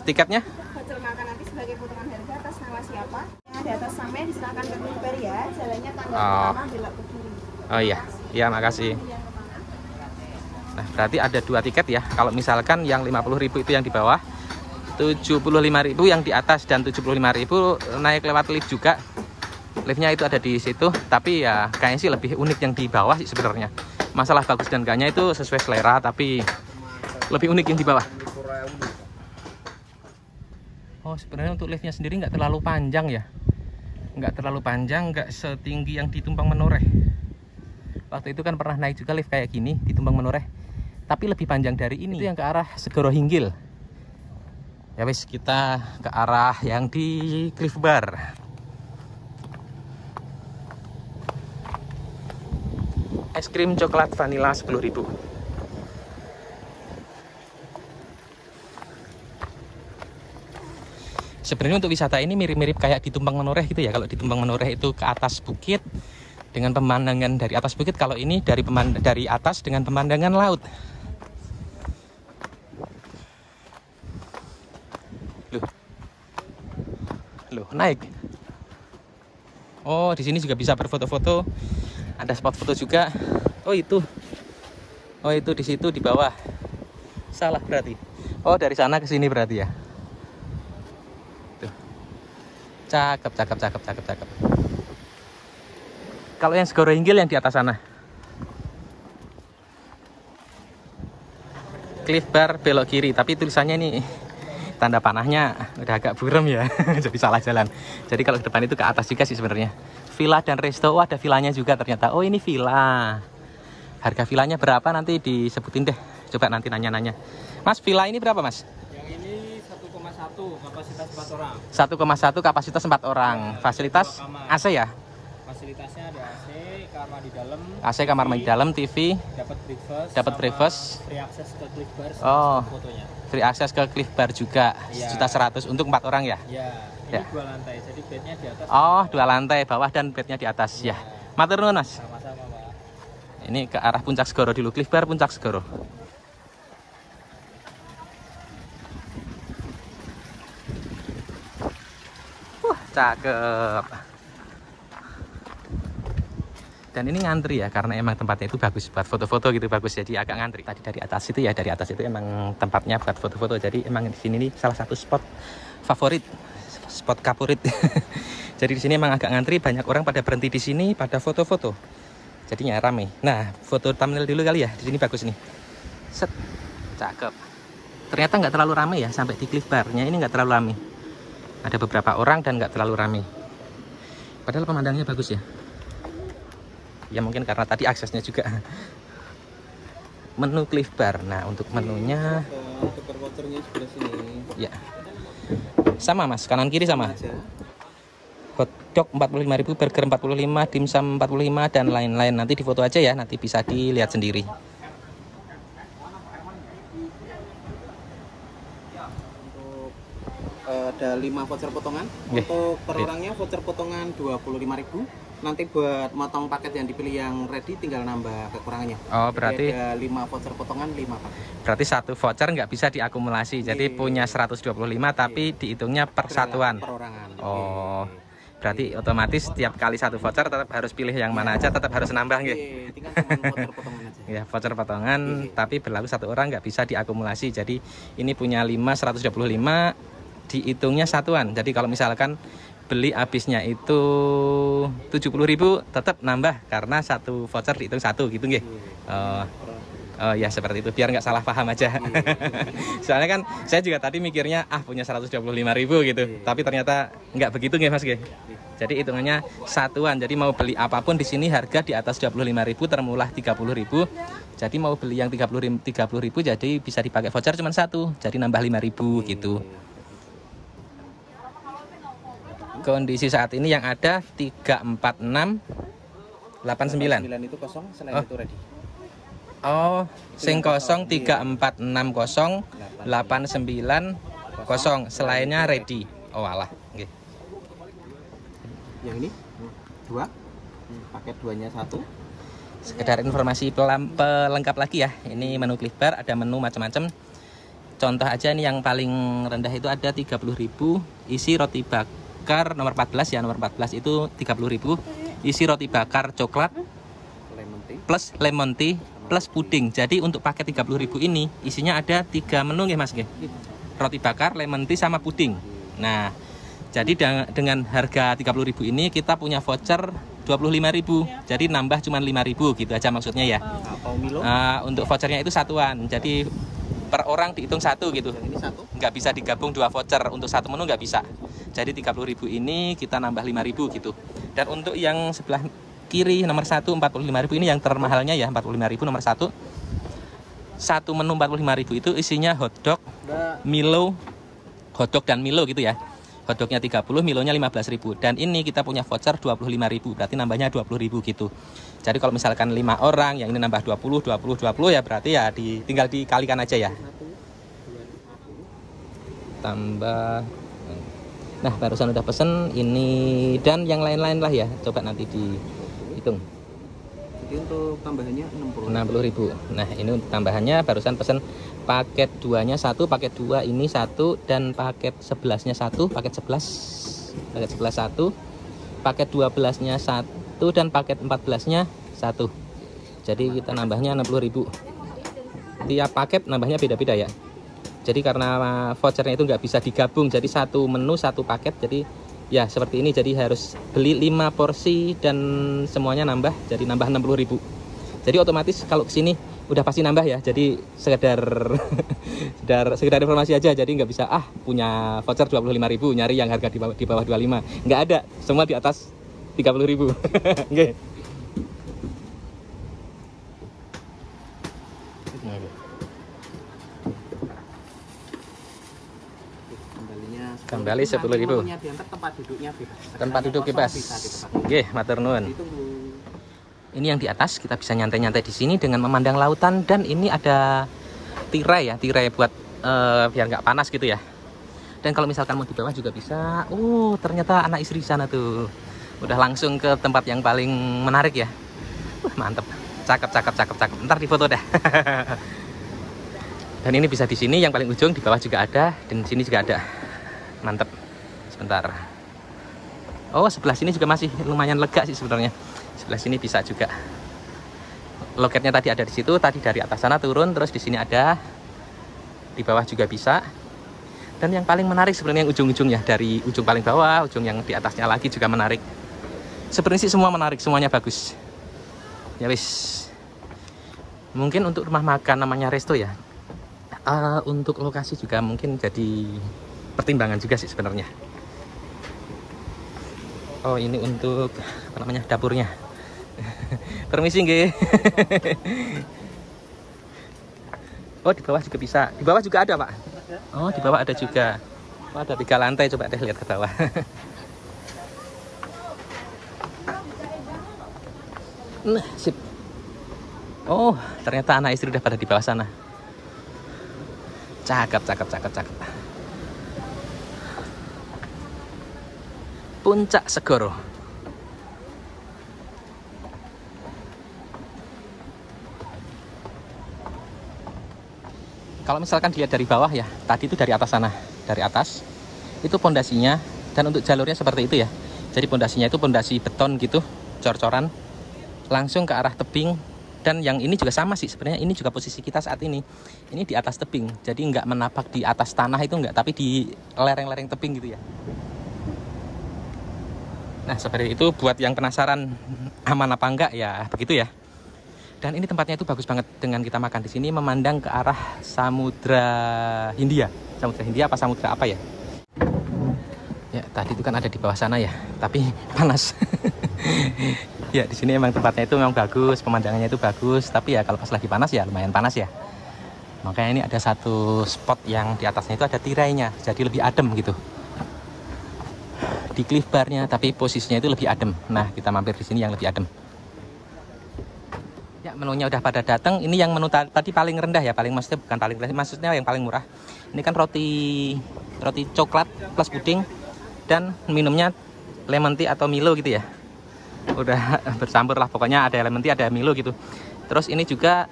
Tiketnya? Voucher makan nanti sebagai potongan harga atas nama siapa? Yang ada atas namanya diserahkan ke Cliff Bar ya. Jalannya tangga pertama belok ke kiri. Oh iya, iya makasih. Nah, berarti ada 2 tiket ya. Kalau misalkan yang 50.000 itu yang di bawah, 75.000 yang di atas, dan 75.000 naik lewat lift juga. Liftnya itu ada di situ, tapi ya kayaknya sih lebih unik yang di bawah sih sebenarnya. Masalah bagus dan enggaknya itu sesuai selera, tapi lebih unik yang di bawah. Oh, sebenarnya untuk liftnya sendiri nggak terlalu panjang ya. Nggak terlalu panjang, nggak setinggi yang di Tumpang Menoreh. Waktu itu kan pernah naik juga lift kayak gini di Tumpang Menoreh, tapi lebih panjang dari ini. Itu yang ke arah Segoro Hinggil. Ya wis, kita ke arah yang di Cliff Bar. Es krim coklat vanila 10.000. Sebenarnya untuk wisata ini mirip-mirip kayak di Tumpang Menoreh gitu ya. Kalau di Tumpang Menoreh itu ke atas bukit dengan pemandangan dari atas bukit, kalau ini dari atas dengan pemandangan laut. Loh, naik. Oh, di sini juga bisa berfoto-foto. Ada spot foto juga. Oh itu di situ di bawah. Salah berarti. Oh, dari sana ke sini berarti ya. Tuh. Cakep. Kalau yang Segoro Hinggil yang di atas sana. Cliff Bar belok kiri, tapi tulisannya ini tanda panahnya udah agak buram ya. Jadi salah jalan. Jadi kalau ke depan itu ke atas juga sih sebenarnya. Villa dan resto, ada villanya juga ternyata. Oh ini villa. Harga villanya berapa nanti disebutin deh. Coba nanti nanya-nanya. Mas, villa ini berapa Mas? Yang ini 1,1 kapasitas 4 orang. 1,1 kapasitas 4 orang. Fasilitas AC ya? Fasilitasnya ada AC, kamar di dalam. AC, kamar mandi dalam, TV. Dapat breakfast. Free akses ke Cliff Bar fotonya. Free akses ke Cliff Bar juga. Ya. 1.100.000 untuk 4 orang ya? Iya. Ini 2 lantai, jadi bednya di atas. Oh, 2 lantai, bawah dan bednya di atas ya. Matur nuwun Mas. Sama-sama Pak. Ini ke arah Puncak Segoro dulu, Cliff Bar Puncak Segoro. Cakep. Dan ini ngantri ya, karena emang tempatnya itu bagus buat foto-foto gitu, bagus, jadi agak ngantri. Tadi dari atas itu ya, dari atas itu emang tempatnya buat foto-foto, jadi emang di sini nih salah satu spot favorit, spot kapurit. Jadi di sini emang agak ngantri, banyak orang pada berhenti di sini pada foto-foto. Jadinya rame. Nah, foto thumbnail dulu kali ya. Di sini bagus nih. Set. Cakep. Ternyata nggak terlalu rame ya sampai di Cliff Bar-nya ini nggak terlalu rame. Ada beberapa orang dan nggak terlalu ramai. Padahal pemandangannya bagus ya. Ya mungkin karena tadi aksesnya juga. Menu Cliff Bar. Nah untuk menunya tukar vouchernya sebelah sini. ya sama mas, kanan kiri sama. Hotdog 45.000, burger 45, dimsum 45 dan lain-lain. Nanti difoto aja ya, nanti bisa dilihat sendiri. Ada 5 voucher potongan. Untuk per orangnya voucher potongan 25.000. Nanti buat motong paket yang dipilih yang ready tinggal nambah kekurangannya. Oh berarti ada 5 voucher potongan 5 paket. Berarti satu voucher nggak bisa diakumulasi. Jadi punya 125 tapi dihitungnya per satuan. Perorangan. Oh berarti otomatis setiap kali satu voucher tetap harus pilih yang mana aja, tetap harus nambah nggih. Tinggal cuma voucher potongan aja. Ya voucher potongan tapi berlaku satu orang, nggak bisa diakumulasi. Jadi ini punya 5 125 dihitungnya satuan. Jadi kalau misalkan beli habisnya itu 70.000 tetap nambah karena satu voucher dihitung satu gitu nggih. Oh ya seperti itu, biar nggak salah paham aja. Soalnya kan saya juga tadi mikirnya punya 125.000 gitu, tapi ternyata nggak begitu nggih mas nggih. Jadi hitungannya satuan. Jadi mau beli apapun di sini harga di atas 25.000 termurah 30.000. Jadi mau beli yang 30.000 jadi bisa dipakai voucher cuma satu, jadi nambah 5.000 gitu. Kondisi saat ini yang ada 346 89. 89 itu kosong, selain itu ready. Oh, sing kosong 3460 89 selainnya ready. Oh alah, nggih. Yang ini 2. Paket 2-nya 1. Sekedar informasi pelengkap lagi ya. Ini menu Cliff Bar, ada menu macam-macam. Contoh aja ini yang paling rendah itu ada 30.000 isi roti bakar nomor 14 ya, nomor 14 itu 30.000 isi roti bakar coklat plus lemon tea plus puding. Jadi untuk paket 30.000 ini isinya ada 3 menu nggih Mas nggih. Roti bakar, lemon tea sama puding. Nah, jadi dengan harga 30.000 ini kita punya voucher 25.000. Jadi nambah cuma 5.000 gitu aja maksudnya ya. Untuk vouchernya itu satuan. Jadi per orang dihitung satu gitu. Ini satu. Nggak bisa digabung 2 voucher untuk satu menu, nggak bisa. Jadi 30.000 ini kita nambah 5.000 gitu. Dan untuk yang sebelah kiri nomor 1 45.000 ini yang termahalnya ya, 45.000 nomor 1. Satu menu 45.000 itu isinya hotdog, Milo, hotdog dan Milo gitu ya. Hotdognya 30, Milonya 15.000. Dan ini kita punya voucher 25.000, berarti nambahnya 20.000 gitu. Jadi kalau misalkan 5 orang, yang ini nambah 20 ya berarti ya tinggal dikalikan aja ya. Tambah. Nah, barusan udah pesen ini dan yang lain-lain lah ya. Coba nanti dihitung. Jadi untuk tambahannya 60.000. Nah, ini untuk tambahannya barusan pesen paket 2-nya 1, paket 2 ini 1 dan paket 11-nya 1, paket 11 1, paket 12-nya 1 dan paket 14-nya 1. Jadi kita nambahnya 60.000. Tiap paket nambahnya beda-beda ya. Jadi karena vouchernya itu nggak bisa digabung, jadi satu menu satu paket, jadi ya seperti ini. Jadi harus beli 5 porsi dan semuanya nambah, jadi nambah 60.000. Jadi otomatis kalau kesini udah pasti nambah ya. Jadi sekedar informasi aja. Jadi nggak bisa punya voucher 25.000 nyari yang harga di bawah 25. Nggak ada, semua di atas 30.000. Oke. Kembali 10.000. Tempat duduk bebas. Oke, matur nuwun. Ini yang di atas kita bisa nyantai-nyantai di sini dengan memandang lautan, dan ini ada tirai ya, tirai buat biar nggak panas gitu ya. Dan kalau misalkan mau di bawah juga bisa. Ternyata anak istri sana tuh udah langsung ke tempat yang paling menarik ya. Mantep, cakep. Ntar difoto dah. Dan ini bisa di sini yang paling ujung, di bawah juga ada, dan di sini juga ada. Mantep. Sebentar. Sebelah sini juga masih lumayan lega sih sebenarnya. Sebelah sini bisa juga. Loketnya tadi ada di situ, tadi dari atas sana turun, terus di sini ada. Di bawah juga bisa. Dan yang paling menarik sebenarnya yang ujung-ujung ya, dari ujung paling bawah, ujung yang di atasnya lagi juga menarik. Sebenarnya sih semua menarik, semuanya bagus. Ya wis. Mungkin untuk rumah makan namanya resto ya. Untuk lokasi juga mungkin jadi pertimbangan juga sih sebenarnya. Oh, ini untuk apa namanya, dapurnya. Permisi nggih. Oh, di bawah juga bisa. Di bawah juga ada, Pak? Oh, di bawah ada juga. Oh, ada 3 lantai, coba deh lihat ke bawah. Nah, sip. Oh, ternyata anak istri udah pada di bawah sana. Cakep. Puncak Segoro. Kalau misalkan dilihat dari bawah ya, tadi itu dari atas sana, dari atas itu pondasinya, dan untuk jalurnya seperti itu ya. Jadi pondasinya itu pondasi beton gitu, cor-coran, langsung ke arah tebing. Dan yang ini juga sama sih sebenarnya, ini juga posisi kita saat ini di atas tebing, jadi nggak menapak di atas tanah itu nggak, tapi di lereng-lereng tebing gitu ya. Nah seperti itu, buat yang penasaran aman apa enggak ya begitu ya. Dan ini tempatnya itu bagus banget dengan kita makan di sini, memandang ke arah Samudra Hindia. Samudra Hindia apa samudra apa ya? Ya tadi itu kan ada di bawah sana ya, tapi panas. Ya di sini emang tempatnya itu memang bagus, pemandangannya itu bagus, tapi ya kalau pas lagi panas ya lumayan panas ya. Makanya ini ada satu spot yang di atasnya itu ada tirainya, jadi lebih adem gitu. Di Cliff Bar-nya, tapi posisinya itu lebih adem. Nah kita mampir di sini yang lebih adem. Ya menunya udah pada datang. Ini yang menu tadi paling rendah ya, maksudnya bukan paling rendah, maksudnya yang paling murah. Ini kan roti coklat plus puding, dan minumnya lemon tea atau Milo gitu ya. Udah bercampur lah pokoknya, ada lemon tea, ada Milo gitu. Terus ini juga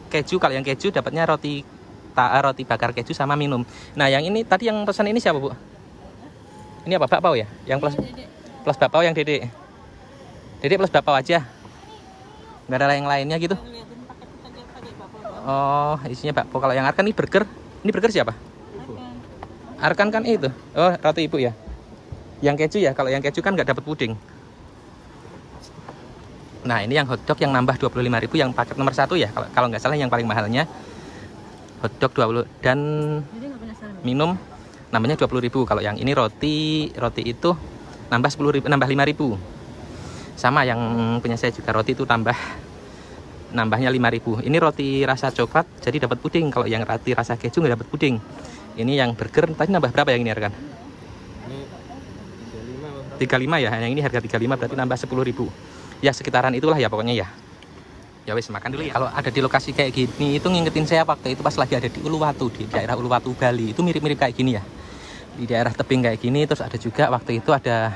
keju, kalau yang keju dapatnya roti bakar keju sama minum. Nah yang ini tadi yang pesan ini siapa Bu? Ini apa, bakpao ya? Yang plus bakpao yang Dede plus bakpao aja, nggak ada yang lainnya gitu. Oh isinya bakpao. Kalau yang Arkan ini burger siapa? Arkan kan itu. Oh roti ibu ya. Yang keju ya, kalau yang keju kan nggak dapat puding. Nah ini yang hotdog yang nambah 25.000, yang paket nomor 1 ya, kalau nggak salah yang paling mahalnya. Hotdog 20 dan minum nambahnya 20.000. Kalau yang ini roti itu nambah 10.000, nambah 5.000. Sama yang punya saya juga, roti itu nambahnya 5.000. Ini roti rasa coklat jadi dapat puding. Kalau yang roti rasa keju nggak dapat puding. Ini yang burger tadi nambah berapa yang ini Arkan? 35 ya. Yang ini harga 35, berarti nambah 10.000. Ya sekitaran itulah ya pokoknya ya. Ya wis, makan dulu ya. Kalau ada di lokasi kayak gini itu ngingetin saya waktu itu pas lagi ada di Uluwatu, di daerah Uluwatu Bali. Itu mirip-mirip kayak gini ya. Di daerah tebing kayak gini. Terus ada juga waktu itu ada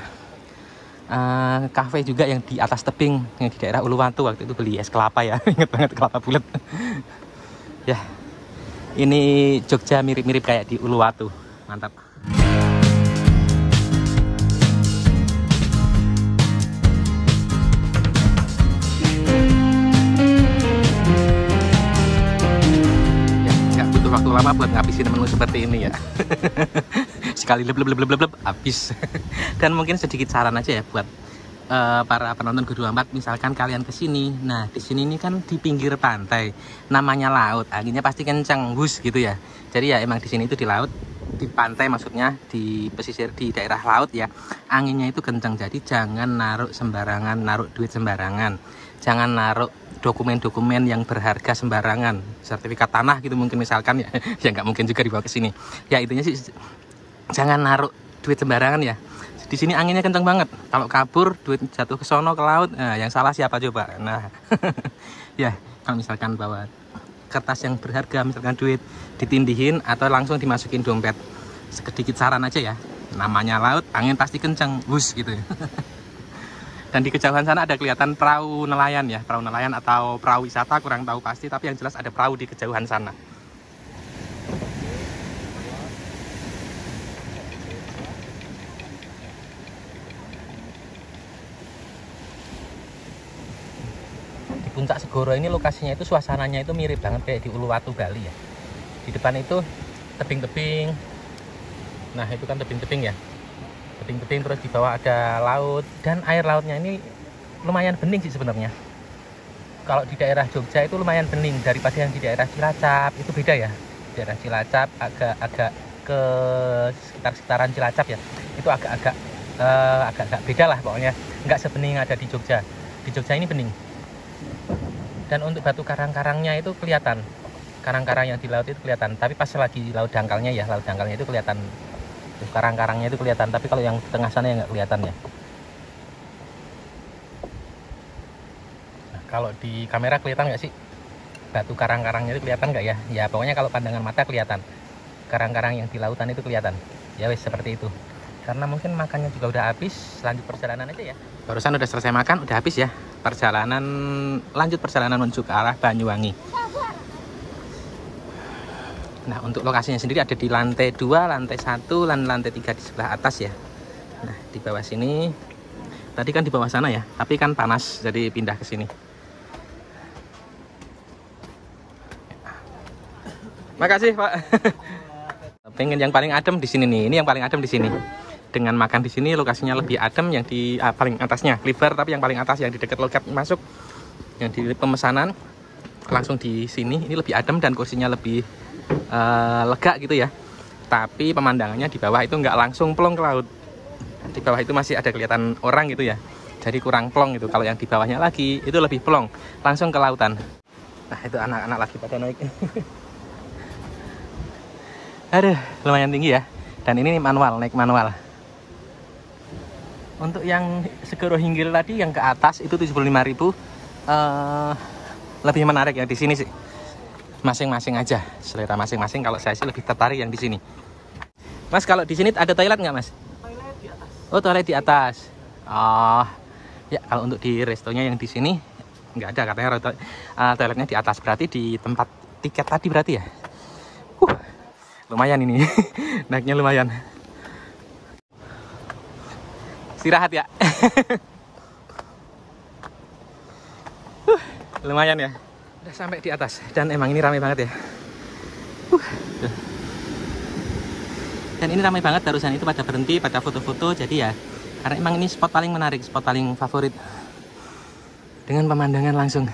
kafe juga yang di atas tebing, yang di daerah Uluwatu. Waktu itu beli es kelapa ya. Ingat banget, kelapa bulat. Ya. Ini Jogja mirip-mirip kayak di Uluwatu. Mantap. Waktu lama buat ngabisin menu seperti ini ya. Sekali leb habis. Dan mungkin sedikit saran aja ya buat para penonton Go24, misalkan kalian kesini, nah di sini ini kan di pinggir pantai, namanya laut, anginnya pasti kencang, bus gitu ya. Jadi ya emang di sini itu di laut, di pantai maksudnya, di pesisir, di daerah laut ya, anginnya itu kencang. Jadi jangan naruh sembarangan, naruh duit sembarangan, jangan naruh dokumen-dokumen yang berharga sembarangan, sertifikat tanah gitu mungkin misalkan ya, ya nggak mungkin juga dibawa ke sini. Ya intinya sih jangan naruh duit sembarangan ya. Di sini anginnya kencang banget. Kalau kabur duit jatuh ke sono ke laut, nah yang salah siapa coba? Nah, ya kalau misalkan bawa kertas yang berharga, misalkan duit, ditindihin atau langsung dimasukin dompet. Sedikit saran aja ya. Namanya laut, angin pasti kencang, bus gitu. Dan di kejauhan sana ada kelihatan perahu nelayan ya, perahu nelayan atau perahu wisata, kurang tahu pasti, tapi yang jelas ada perahu di kejauhan sana. Di Puncak Segoro ini lokasinya itu suasananya itu mirip banget kayak di Uluwatu Bali ya. Di depan itu tebing-tebing. Nah, itu kan tebing-tebing ya. Tebing-tebing, terus di bawah ada laut, dan air lautnya ini lumayan bening sih sebenarnya. Kalau di daerah Jogja itu lumayan bening, daripada yang di daerah Cilacap itu beda ya. Daerah Cilacap agak ke sekitaran Cilacap ya, itu agak-agak agak-agak beda lah pokoknya, nggak sebening ada di Jogja. Di Jogja ini bening. Dan untuk batu karang-karangnya itu kelihatan, karang-karang yang di laut itu kelihatan. Tapi pas lagi laut dangkalnya ya, laut dangkalnya itu kelihatan, karang-karangnya itu kelihatan. Tapi kalau yang di tengah sana ya nggak kelihatan ya. Nah, kalau di kamera kelihatan nggak sih batu karang-karangnya itu kelihatan nggak ya? Ya pokoknya kalau pandangan mata kelihatan, karang-karang yang di lautan itu kelihatan. Ya wes seperti itu. Karena mungkin makannya juga udah habis, lanjut perjalanan aja ya. Barusan udah selesai makan, udah habis ya. Perjalanan, lanjut perjalanan menuju ke arah Banyuwangi. Nah, untuk lokasinya sendiri ada di lantai 2, lantai 1, dan lantai 3 di sebelah atas ya. Nah, di bawah sini, tadi kan di bawah sana ya, tapi kan panas, jadi pindah ke sini. Makasih, Pak. Pengen yang paling adem di sini nih, ini yang paling adem di sini. Dengan makan di sini lokasinya lebih adem, yang di paling atasnya lebar, tapi yang paling atas yang di dekat loket masuk, yang di pemesanan langsung di sini ini lebih adem dan kursinya lebih lega gitu ya. Tapi pemandangannya di bawah itu nggak langsung plong ke laut. Di bawah itu masih ada kelihatan orang gitu ya. Jadi kurang plong gitu. Kalau yang di bawahnya lagi itu lebih plong, langsung ke lautan. Nah, itu anak-anak lagi pada naik. Aduh, lumayan tinggi ya. Dan ini manual, naik manual. Untuk yang Segoro Hinggil tadi yang ke atas itu 75.000, lebih menarik yang di sini sih. Masing-masing aja, selera masing-masing. Kalau saya sih lebih tertarik yang di sini. Mas, kalau di sini ada toilet nggak, Mas? Toilet di atas. Oh, toilet di atas. Oh, ya kalau untuk di restonya yang di sini nggak ada katanya, toiletnya di atas. Berarti di tempat tiket tadi berarti ya. Lumayan ini, naiknya lumayan. Istirahat ya. Lumayan ya. Udah sampai di atas dan emang ini ramai banget ya. Dan ini ramai banget, barusan itu pada berhenti, pada foto-foto. Jadi ya, karena emang ini spot paling menarik, spot paling favorit. Dengan pemandangan langsung.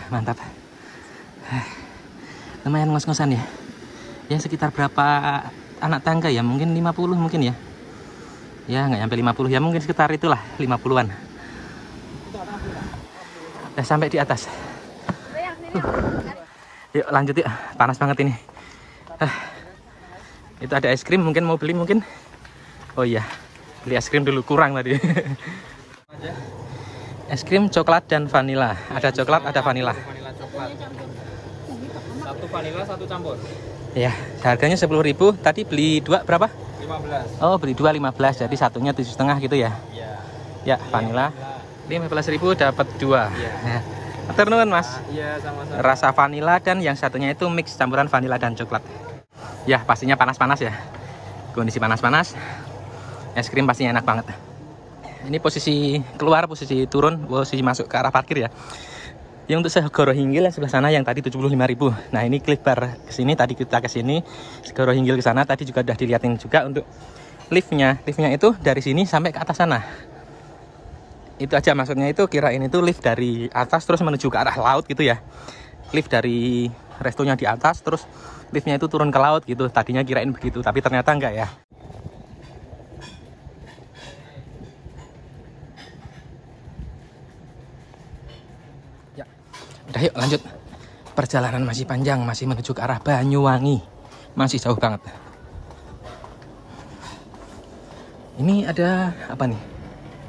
Mantap. Lumayan ngos-ngosan ya. Ya sekitar berapa anak tangga ya? Mungkin 50 mungkin ya. Ya nggak sampai 50 ya, mungkin sekitar itulah 50-an. Udah sampai di atas. Yuk lanjut yuk, panas banget ini. Itu ada es krim, mungkin mau beli mungkin. Oh iya, beli es krim dulu, kurang tadi. Es krim coklat dan vanila. Ada coklat, ada vanila. Vanila coklat. Satu vanila, satu campur. Ya, harganya 10.000. Tadi beli 2 berapa? 15. Oh, beli 2 15. Jadi satunya 7,5 gitu ya. Iya. Ya, vanila. 15.000 dapat 2. Iya. Matur nuwun, Mas. Iya, sama-sama. Rasa vanila dan yang satunya itu mix campuran vanila dan coklat. Ya, pastinya panas-panas ya. Kondisi panas-panas. Es krim pastinya enak banget. Ini posisi keluar, posisi turun, posisi masuk ke arah parkir ya. Yang untuk Segoro Hinggil yang sebelah sana yang tadi 75.000. Nah, ini klebar ke sini, tadi kita ke sini. Segoro Hinggil ke sana tadi juga udah dilihatin juga untuk liftnya. Liftnya itu dari sini sampai ke atas sana. Itu aja maksudnya, itu kirain itu lift dari atas terus menuju ke arah laut gitu ya. Lift dari restonya di atas terus liftnya itu turun ke laut gitu. Tadinya kirain begitu, tapi ternyata enggak ya. Udah yuk lanjut. Perjalanan masih panjang, masih menuju ke arah Banyuwangi. Masih jauh banget. Ini ada apa nih?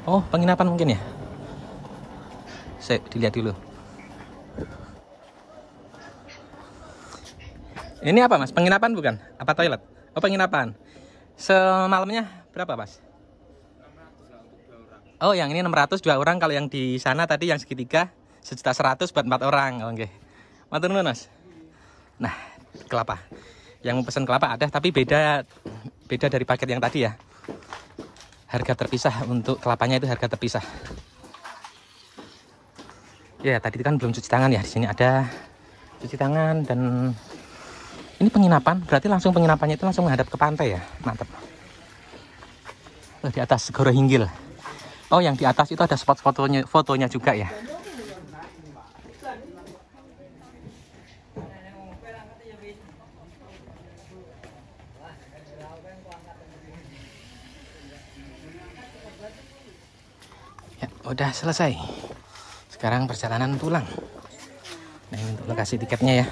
Oh, penginapan mungkin ya? Saya dilihat dulu. Ini apa, Mas? Penginapan bukan? Apa toilet? Oh, penginapan. Semalamnya berapa, Mas? 600 lah untuk 2 orang. Oh, yang ini 600 2 orang. Kalau yang di sana tadi yang segitiga 1.100.000 buat 4 orang. Oke. Matur nuwun, Mas. Nah, kelapa. Yang pesan kelapa ada, tapi beda dari paket yang tadi ya. Harga terpisah untuk kelapanya, itu harga terpisah. Ya, tadi kan belum cuci tangan ya. Di sini ada cuci tangan dan ini penginapan. Berarti langsung penginapannya itu langsung menghadap ke pantai ya. Mantap. Di atas Segoro Hinggil. Oh, yang di atas itu ada spot fotonya juga ya. Ya, udah selesai. Sekarang perjalanan pulang. Nah, ini untuk lokasi tiketnya ya.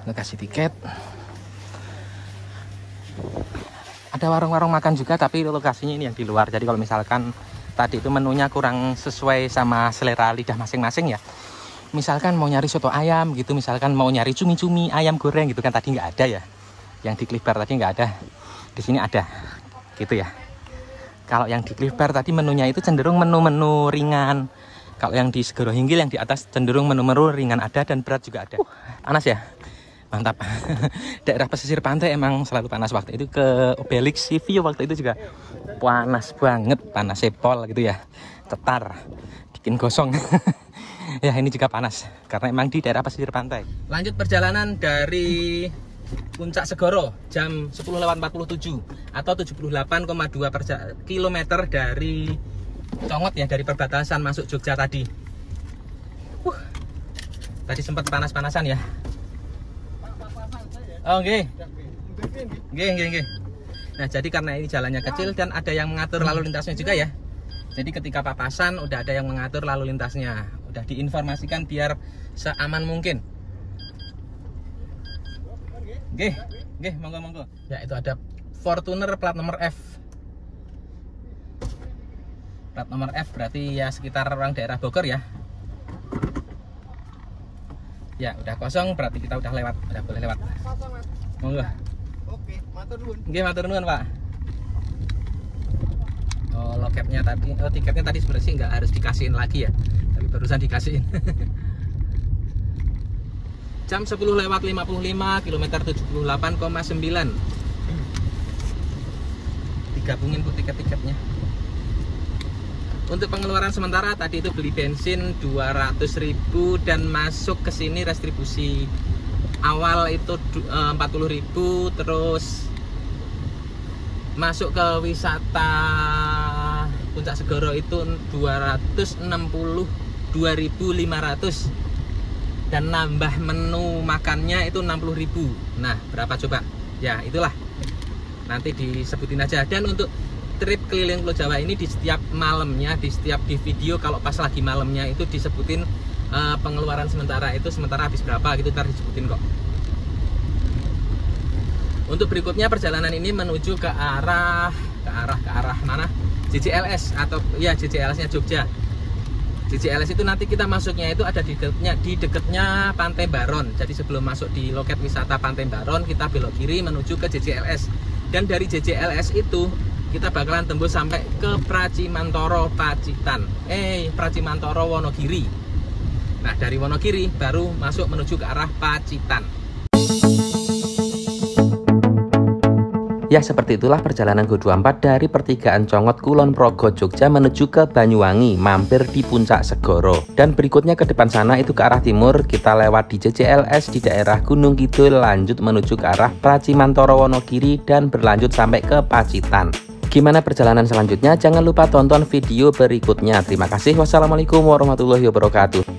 Lokasi tiket. Ada warung-warung makan juga, tapi lokasinya ini yang di luar. Jadi kalau misalkan tadi itu menunya kurang sesuai sama selera lidah masing-masing ya. Misalkan mau nyari soto ayam gitu, misalkan mau nyari cumi-cumi, ayam goreng gitu kan tadi nggak ada ya. Yang di Cliff Bar tadi nggak ada. Di sini ada. Gitu ya. Kalau yang di Cliff Bar tadi menunya itu cenderung menu-menu ringan. Kalau yang di Segoro Hinggil yang di atas cenderung menu-menu ringan ada dan berat juga ada. Panas ya? Mantap. Daerah pesisir pantai emang selalu panas. Waktu itu ke Obelix Sea View waktu itu juga panas banget, panas sepol gitu ya, tetar, bikin gosong. Ya ini juga panas karena emang di daerah pesisir pantai. Lanjut perjalanan dari Puncak Segoro jam 10:47 atau 78,2 km dari Congot ya, dari perbatasan masuk Jogja tadi. Tadi sempat panas-panasan ya. Oh, nggih. Nggih. Nah, jadi karena ini jalannya kecil dan ada yang mengatur lalu lintasnya juga ya. Jadi ketika papasan udah ada yang mengatur lalu lintasnya. Udah diinformasikan biar seaman mungkin. Nggih, monggo. Ya, itu ada Fortuner plat nomor F. Plat nomor F berarti ya sekitar orang daerah Bogor ya. Ya, udah kosong berarti kita udah lewat, udah boleh lewat. Monggo. Oke, matur nuwun. Nggih, matur nuwun, Pak. Oh, loketnya tadi, tiketnya tadi sebenarnya sih nggak harus dikasihin lagi ya. Tapi barusan dikasihin. Jam 10:55, kilometer 78,9. Digabungin tuh tiket-tiketnya. Untuk pengeluaran sementara tadi itu beli bensin 200.000 dan masuk ke sini restribusi awal itu 40.000, terus masuk ke wisata Puncak Segoro itu 262.500 dan nambah menu makannya itu 60.000. Nah, berapa coba? Ya, itulah. Nanti disebutin aja. Dan untuk trip keliling Pulau Jawa ini di setiap malamnya, di video kalau pas lagi malamnya itu disebutin pengeluaran sementara itu sementara habis berapa gitu, ntar disebutin kok. Untuk berikutnya perjalanan ini menuju ke arah mana? JJLS atau ya JJLS-nya Jogja. JJLS itu nanti kita masuknya itu ada di dekatnya Pantai Baron. Jadi sebelum masuk di loket wisata Pantai Baron kita belok kiri menuju ke JJLS. Dan dari JJLS itu kita bakalan tembus sampai ke Pracimantoro Pacitan. Pracimantoro Wonogiri. Nah, dari Wonogiri baru masuk menuju ke arah Pacitan. Ya, seperti itulah perjalanan Go24 dari pertigaan Congot Kulon Progo Jogja menuju ke Banyuwangi, mampir di Puncak Segoro. Dan berikutnya ke depan sana itu ke arah timur, kita lewat di JJLS di daerah Gunung Kidul, lanjut menuju ke arah Pracimantoro Wonogiri dan berlanjut sampai ke Pacitan. Gimana perjalanan selanjutnya? Jangan lupa tonton video berikutnya. Terima kasih. Wassalamualaikum warahmatullahi wabarakatuh.